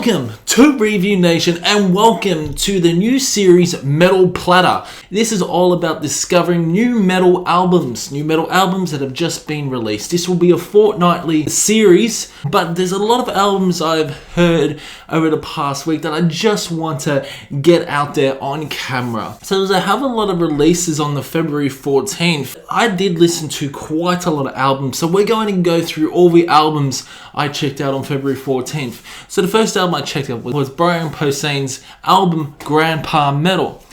Welcome to Review Nation and welcome to the new series Metal Platter. This is all about discovering new metal albums that have just been released. This will be a fortnightly series, but there's a lot of albums I've heard over the past week that I just want to get out there on camera. So I have a lot of releases on the February 14th. I did listen to quite a lot of albums, so we're going to go through all the albums I checked out on February 14th. So the first album I checked out was Brian Posehn's album Grandpa Metal.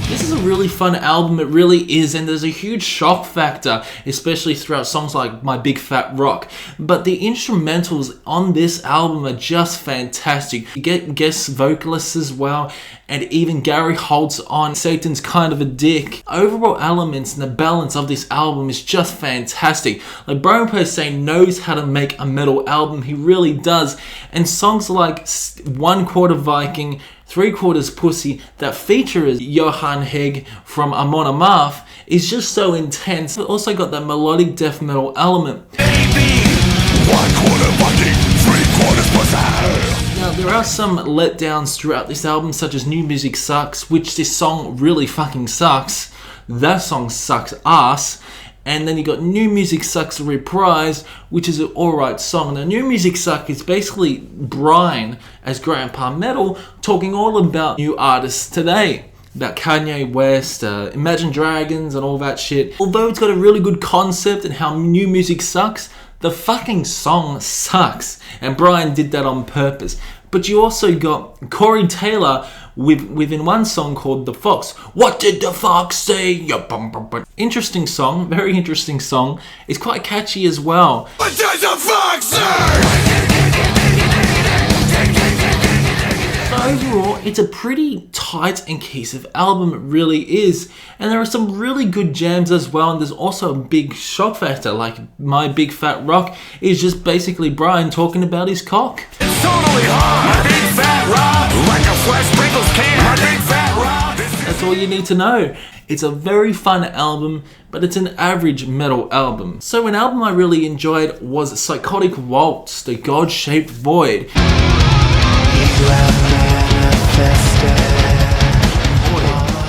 This is a really fun album, it really is, and there's a huge shock factor, especially throughout songs like My Big Fat Rock. But the instrumentals on this album are just fantastic. You get guest vocalists as well, and even Gary Holt's on Satan's Kind of a Dick. Overall elements and the balance of this album is just fantastic. Like, Brian Posehn knows how to make a metal album, he really does. And songs like 1/4 Viking, 3/4 Pussy that features Johan Hegg from Amon Amarth is just so intense. It also got that melodic death metal element. Baby, 1/4 Viking, 3/4 Pussy. Now, there are some letdowns throughout this album, such as New Music Sucks, which this song really fucking sucks. That song sucks ass. And then you got New Music Sucks Reprise, which is an alright song. Now, New Music Sucks is basically Brian as Grandpa Metal talking all about new artists today. About Kanye West, Imagine Dragons and all that shit. Although it's got a really good concept and how new music sucks, the fucking song sucks. And Brian did that on purpose. But you also got Corey Taylor within one song called The Fox. What did the fox say? Interesting song, very interesting song. It's quite catchy as well. What does the fox say? Overall, it's a pretty tight and cohesive album, it really is. And there are some really good jams as well, and there's also a big shock factor, like My Big Fat Rock is just basically Brian talking about his cock. It's totally hot. My big fat rock, like a fresh Pringles can. My big fat rock. That's all you need to know. It's a very fun album, but it's an average metal album. So an album I really enjoyed was Psychotic Waltz, The God-Shaped Void.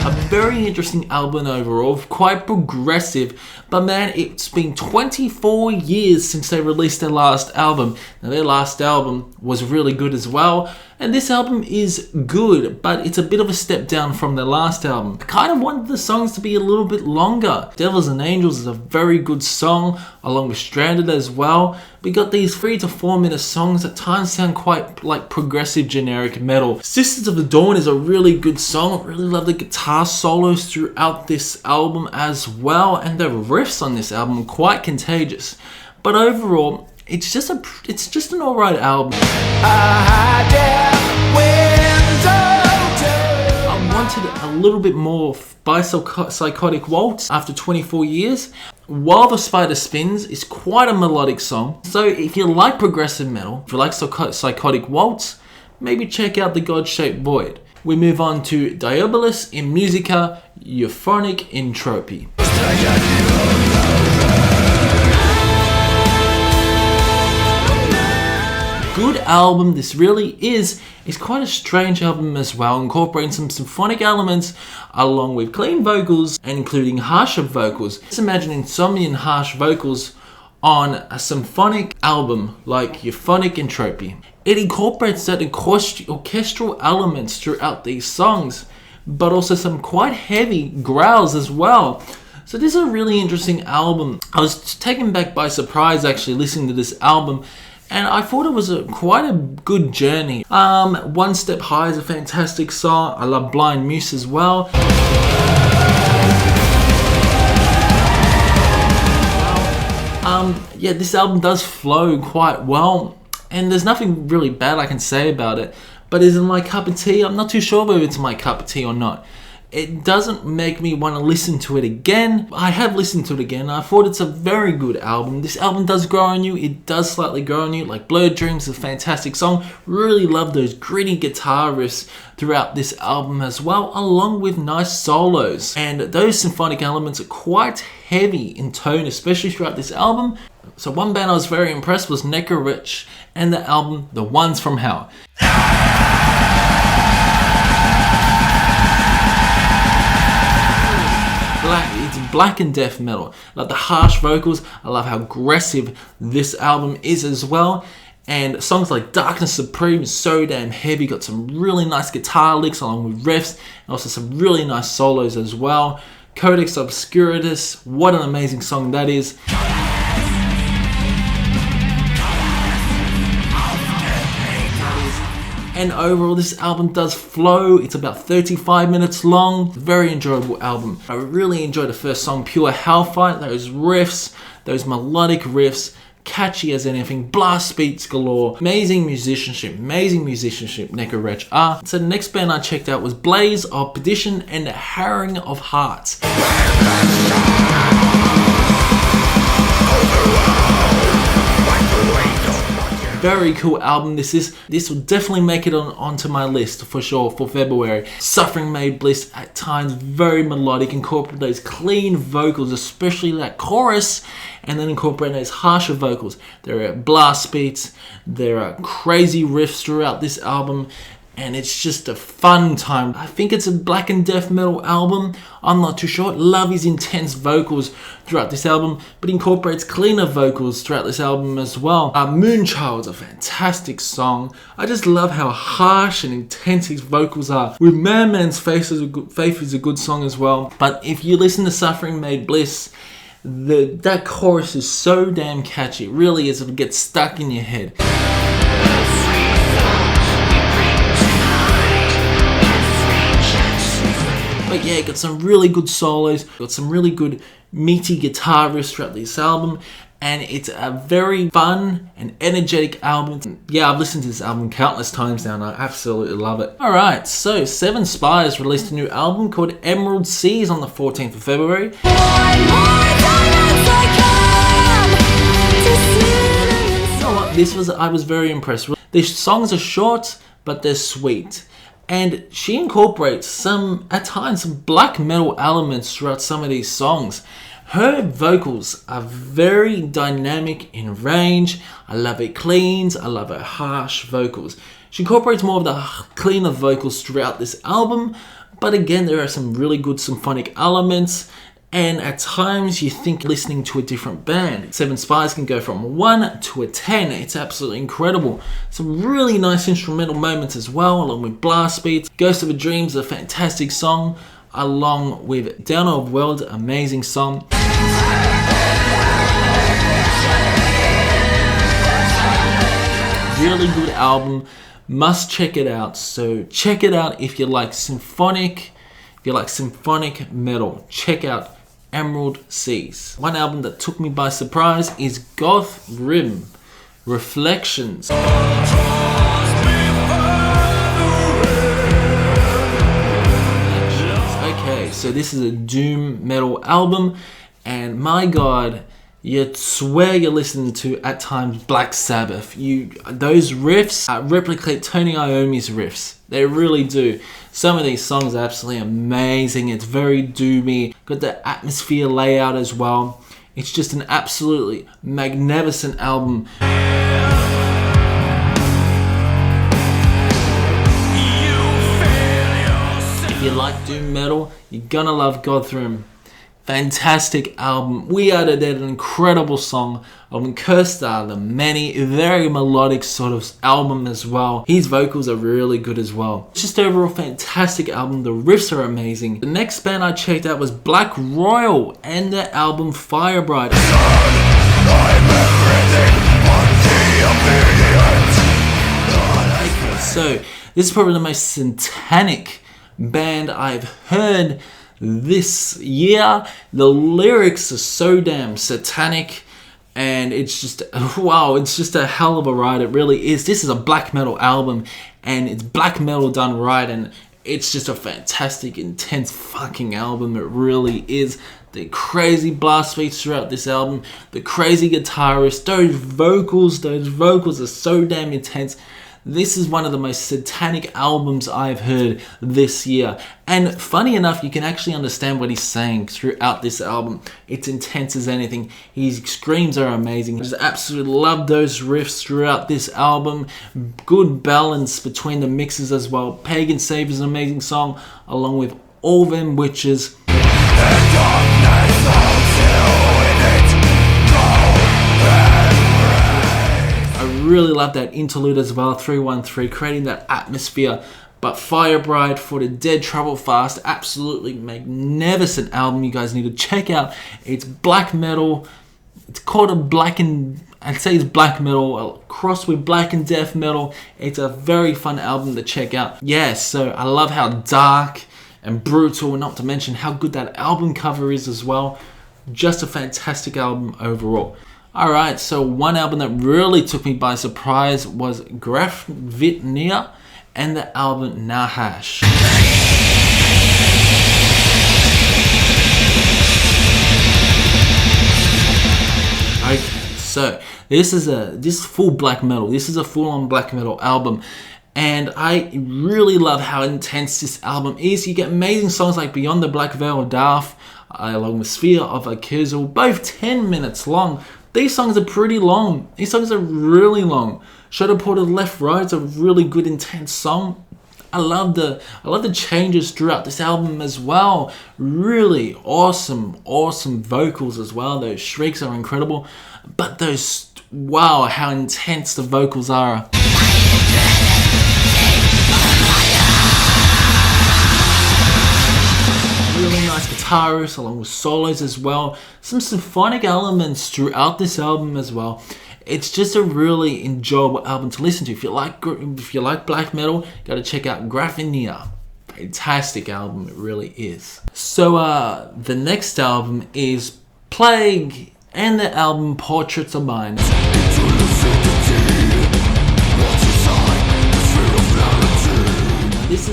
A very interesting album overall, quite progressive, but man, it's been 24 years since they released their last album. Now, their last album was really good as well, and this album is good, but it's a bit of a step down from their last album. I kind of wanted the songs to be a little bit longer. Devils and Angels is a very good song, along with Stranded as well. We got these 3 to 4 minute songs that at times sound quite like progressive generic metal. Sisters of the Dawn is a really good song. I really love the guitar solos throughout this album as well, and the riffs on this album are quite contagious. But overall, it's just an alright album. I wanted a little bit more by Psychotic Waltz after 24 years. While the Spider Spins is quite a melodic song. So if you like progressive metal, if you like Psychotic Waltz, maybe check out The God-Shaped Void. We move on to Diabulus in Musica, Euphonic, Entropy. Good album, this really is. It's quite a strange album as well, incorporating some symphonic elements along with clean vocals and including harsher vocals. Just imagine Insomnia and harsh vocals on a symphonic album like Euphonic Entropy. It incorporates that orchestral elements throughout these songs, but also some quite heavy growls as well. So this is a really interesting album. I was taken back by surprise actually listening to this album, and I thought it was quite a good journey. One Step High is a fantastic song. I love Blind Muse as well. Yeah, this album does flow quite well, and there's nothing really bad I can say about it. But is it my cup of tea? I'm not too sure whether it's my cup of tea or not. It doesn't make me want to listen to it again. I have listened to it again. I thought it's a very good album. This album does grow on you. It does slightly grow on you. Like Blurred Dreams is a fantastic song. Really love those gritty guitar riffs throughout this album as well, along with nice solos. And those symphonic elements are quite heavy in tone, especially throughout this album. So one band I was very impressed was Necrowretch and the album The Ones from Hell. It's black and death metal. I love the harsh vocals. I love how aggressive this album is as well. And songs like Darkness Supreme is so damn heavy. Got some really nice guitar licks along with riffs, and also some really nice solos as well. Codex Obscuratus, what an amazing song that is. And overall, this album does flow. It's about 35 minutes long. Very enjoyable album. I really enjoyed the first song, Pure Hellfight. Those riffs, those melodic riffs, catchy as anything, blast beats galore. Amazing musicianship, Necrowretch are. So the next band I checked out was Blaze of Perdition and Harrowing of Hearts. Very cool album this will definitely make it onto my list for sure for February. Suffering Made Bliss, at times very melodic, incorporate those clean vocals, especially that chorus, and then incorporate those harsher vocals. There are blast beats, there are crazy riffs throughout this album, and it's just a fun time. I think it's a black and death metal album. I'm not too sure. Love his intense vocals throughout this album, but incorporates cleaner vocals throughout this album as well. Moonchild's a fantastic song. I just love how harsh and intense his vocals are. With Man's Faith is a good song as well. But if you listen to Suffering Made Bliss, that chorus is so damn catchy. It really is. It'll get stuck in your head. But yeah, got some really good solos, got some really good meaty guitar riffs throughout this album, and it's a very fun and energetic album. Yeah, I've listened to this album countless times now and I absolutely love it. Alright, so Seven Spires released a new album called Emerald Seas on the 14th of February. You know what, I was very impressed. The songs are short, but they're sweet. And she incorporates at times some black metal elements throughout some of these songs. Her vocals are very dynamic in range. I love her cleans. I love her harsh vocals. She incorporates more of the cleaner vocals throughout this album. But again, there are some really good symphonic elements. And at times you think listening to a different band. Seven Spires can go from 1 to a 10. It's absolutely incredible. Some really nice instrumental moments as well, along with blast beats. Ghost of a Dream is a fantastic song, along with Down of World, amazing song. Really good album. Must check it out. So check it out if you like symphonic metal. Check out Emerald Seas. One album that took me by surprise is Godthrymm, Reflections. Okay, so this is a doom metal album, and my god, you swear you're listening to, at times, Black Sabbath. Those riffs replicate Tony Iommi's riffs. They really do. Some of these songs are absolutely amazing. It's very doomy. Got the atmosphere layout as well. It's just an absolutely magnificent album. If you like doom metal, you're gonna love Godthrymm. Fantastic album. We Are the Dead, an incredible song. Cursed Are the Many, a very melodic sort of album as well. His vocals are really good as well. It's just overall fantastic album. The riffs are amazing. The next band I checked out was Black Royal and their album Firebright. Okay, so this is probably the most satanic band I've heard this year. The lyrics are so damn satanic, and it's just, wow, it's just a hell of a ride. It really is. This is a black metal album, and it's black metal done right, and It's just a fantastic, intense fucking album. It really is. The crazy blast beats throughout this album, the crazy guitarist, those vocals are so damn intense. This is one of the most satanic albums I've heard this year. And funny enough, you can actually understand what he's saying throughout this album. It's intense as anything. His screams are amazing. I just absolutely love those riffs throughout this album. Good balance between the mixes as well. Pagan Save is an amazing song, along with All Them Witches. I really love that interlude as well, 313, creating that atmosphere. But Fire Bride for the Dead Travel Fast, absolutely magnificent album you guys need to check out. It's black metal. It's called I'd say it's black metal crossed with black and death metal. It's a very fun album to check out. Yeah, so I love how dark and brutal, not to mention how good that album cover is as well. Just a fantastic album overall. Alright, so one album that really took me by surprise was Grafvitnia and the album Nahash. Okay, so this is full black metal. This is a full-on black metal album. And I really love how intense this album is. You get amazing songs like Beyond the Black Veil of Darth, along with Sphere of Akizel, both 10 minutes long. These songs are pretty long. These songs are really long. Shadow Portal Left Right is a really good, intense song. I love the changes throughout this album as well. Really awesome vocals as well. Those shrieks are incredible. But wow, how intense the vocals are. Really nice guitarist along with solos as well. Some symphonic elements throughout this album as well. It's just a really enjoyable album to listen to. If you like black metal, you gotta check out Grafvitnia. Fantastic album, it really is. So the next album is Plague and the album Portraits of Mind. This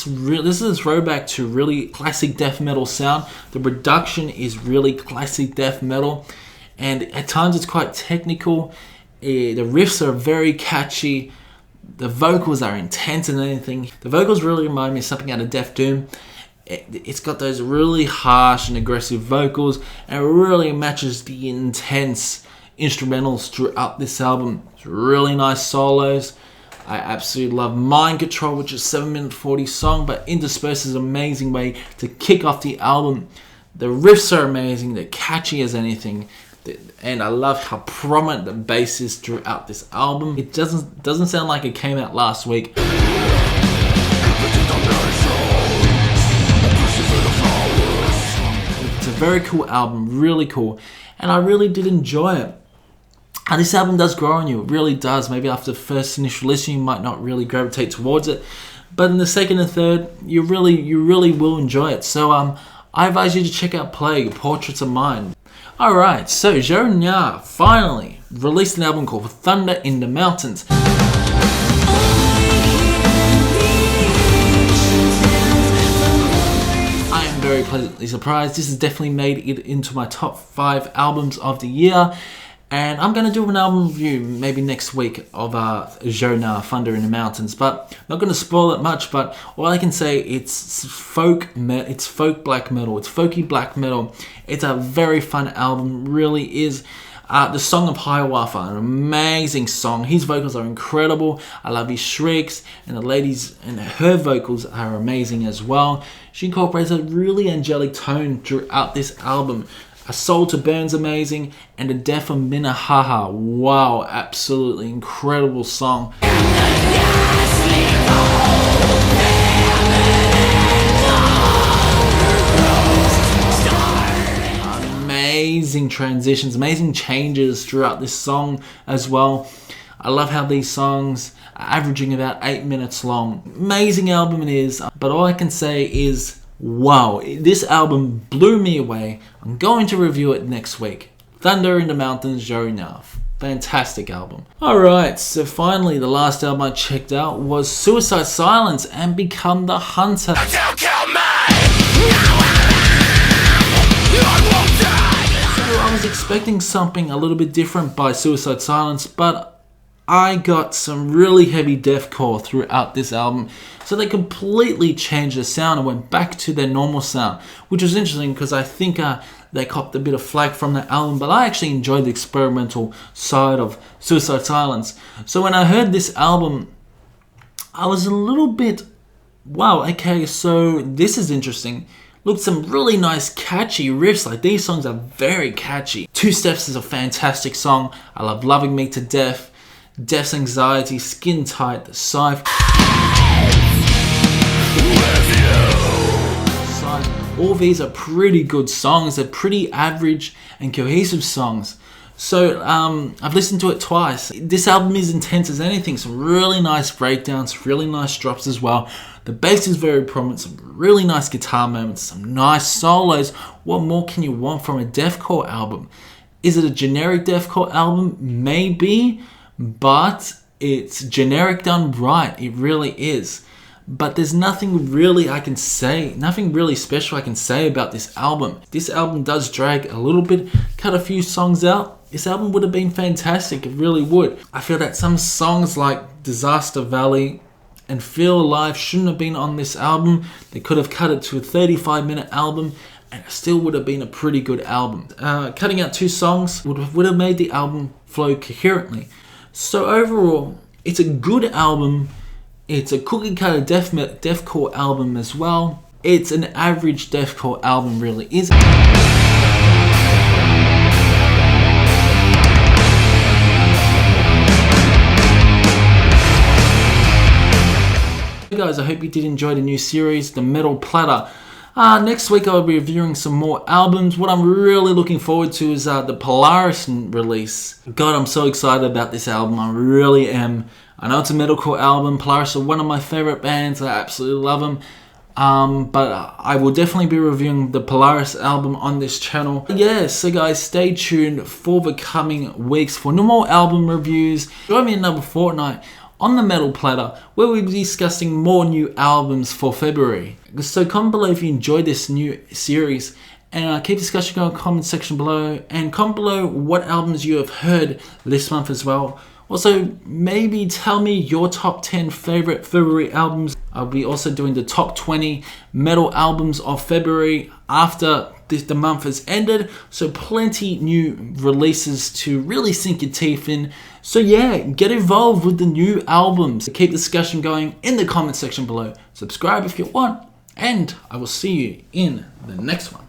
is a throwback to really classic death metal sound. The production is really classic death metal, and at times it's quite technical. The riffs are very catchy. The vocals are intense and anything. The vocals really remind me of something out of Death Doom. It's got those really harsh and aggressive vocals, and it really matches the intense instrumentals throughout this album. It's really nice solos. I absolutely love Mind Control, which is a 7-minute 40 song, but interspersed is an amazing way to kick off the album. The riffs are amazing, they're catchy as anything, and I love how prominent the bass is throughout this album. It doesn't sound like it came out last week. It's a very cool album, really cool, and I really did enjoy it. And this album does grow on you, it really does. Maybe after the first initial listen you might not really gravitate towards it, but in the second and third you really will enjoy it. So I advise you to check out Plague, Portraits of Mind. Alright, so Dzö-nga finally released an album called Thunder in the Mountains. I am very pleasantly surprised. This has definitely made it into my top 5 albums of the year. And I'm going to do an album review maybe next week of Dzö-nga, Thunder in the Mountains. But I'm not going to spoil it much, but all I can say, it's folk black metal. It's folky black metal. It's a very fun album, really is. The Song of Hiawatha, an amazing song. His vocals are incredible. I love his shrieks, and the ladies and her vocals are amazing as well. She incorporates a really angelic tone throughout this album. A Soul to Burn's amazing, and The Death of Minnehaha. Wow, absolutely incredible song. Amazing transitions, amazing changes throughout this song as well. I love how these songs are averaging about 8 minutes long. Amazing album it is, but all I can say is, wow, this album blew me away. I'm going to review it next week. Thunder in the Mountains, Dzö-nga. Fantastic album. Alright, so finally the last album I checked out was Suicide Silence and Become the Hunter. Don't kill me! I won't die! So I was expecting something a little bit different by Suicide Silence, but I got some really heavy deathcore throughout this album. So they completely changed the sound and went back to their normal sound, which was interesting because I think they copped a bit of flack from the album, but I actually enjoyed the experimental side of Suicide Silence. So when I heard this album, I was a little bit, wow, okay, so this is interesting. Look, some really nice catchy riffs, like these songs are very catchy. Two Steps is a fantastic song. I love Loving Me to Death, Death's Anxiety, Skin Tight, The Scythe. All these are pretty good songs. They're pretty average and cohesive songs. So I've listened to it twice. This album is intense as anything. Some really nice breakdowns, really nice drops as well. The bass is very prominent, some really nice guitar moments, some nice solos. What more can you want from a deathcore album? Is it a generic deathcore album? Maybe, but it's generic done right. It really is. But there's nothing really I can say, nothing really special I can say about this album. This album does drag a little bit, cut a few songs out. This album would have been fantastic, it really would. I feel that some songs like Disaster Valley and Feel Alive shouldn't have been on this album. They could have cut it to a 35-minute album and it still would have been a pretty good album. Cutting out 2 songs would have made the album flow coherently. So overall, it's a good album. It's a cookie cutter deathcore album as well. It's an average deathcore album, really is. Hey guys, I hope you did enjoy the new series, the Metal Platter. Next week I'll be reviewing some more albums. What I'm really looking forward to is the Polaris release. God, I'm so excited about this album. I really am. I know it's a metalcore album. Polaris are one of my favorite bands. I absolutely love them. But I will definitely be reviewing the Polaris album on this channel. Yeah, so guys, stay tuned for the coming weeks for no more album reviews. Join me another fortnight on the Metal Platter, where we'll be discussing more new albums for February. So comment below if you enjoyed this new series, and keep discussion going in the comment section below, and comment below what albums you have heard this month as well. Also, maybe tell me your top 10 favorite February albums. I'll be also doing the top 20 metal albums of February after the month has ended. So plenty new releases to really sink your teeth in. So yeah, get involved with the new albums. Keep discussion going in the comment section below. Subscribe if you want. And I will see you in the next one.